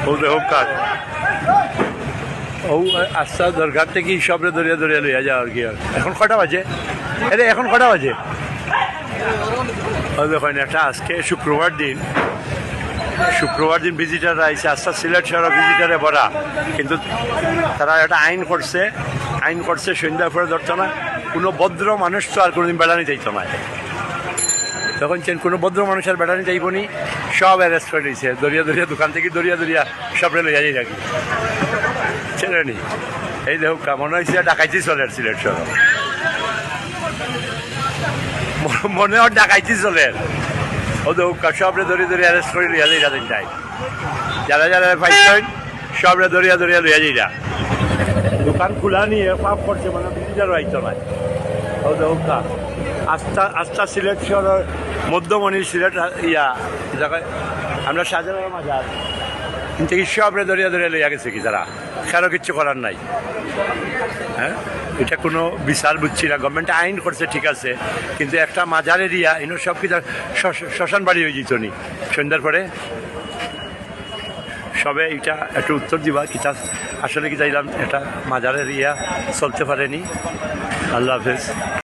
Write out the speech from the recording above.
ও দেখো কাজ ও আস্তা দরকার থেকে সবরে দরিয়া দরিয়া লইয়া যাও আর কি আর এখন কটা বাজে আরে এখন কটা বাজে ও দেখেন একটা আজকে শুক্রবার দিন ভিজিটার আইসে আস্তা সিলেট শহর ভিজিটারে ভরা কিন্তু তারা একটা আইন করছে সন্ধ্যার পরে ধরতো না কোনো ভদ্র মানুষ তো আর কোনোদিন বেড়ানি চাইতো না তখন কোনো ভদ্র মানুষ আর বেড়ানি চাইব নি সব অ্যারেস্ট করে দিয়েছে দরিয়া দোকান থেকে দরিয়া সবরে লইয়া যাই রাখি ছেড়ে নি এই দেখো মনে হয়েছে ডাকাইতি চলে সিলেট শহর মনে হয় ডাকাইতি চলে ও দেখো সবরে দরিয়া অ্যারেস্ট করে লইয়া যাই রাতেন চাই যারা পাইছেন সবরে দরিয়া লইয়া যাই রা দোকান খোলা নিয়ে পাপ করছে মানে ভিজিটারও আইতো না ও দেখো আস্থা সিলেট শহরের মধ্যমণি সিলেট জায়গায় আমরা সাজানোর মাজার কিন্তু সবরে দরিয়া লইয়া গেছে কি তারা কারো কিচ্ছু করার নাই হ্যাঁ এটা কোনো বিচার বুঝছি না গভর্নমেন্ট আইন করছে ঠিক আছে কিন্তু একটা মাজার এরিয়া এনে সব কিছু শ্মশান বাড়ি হয়ে যেত নি সন্ধ্যার পরে সবে এটা একটু উত্তর দিবা কিতা আসলে কি চাইলাম এটা মাজার এরিয়া চলতে পারেনি আল্লাহ হাফেজ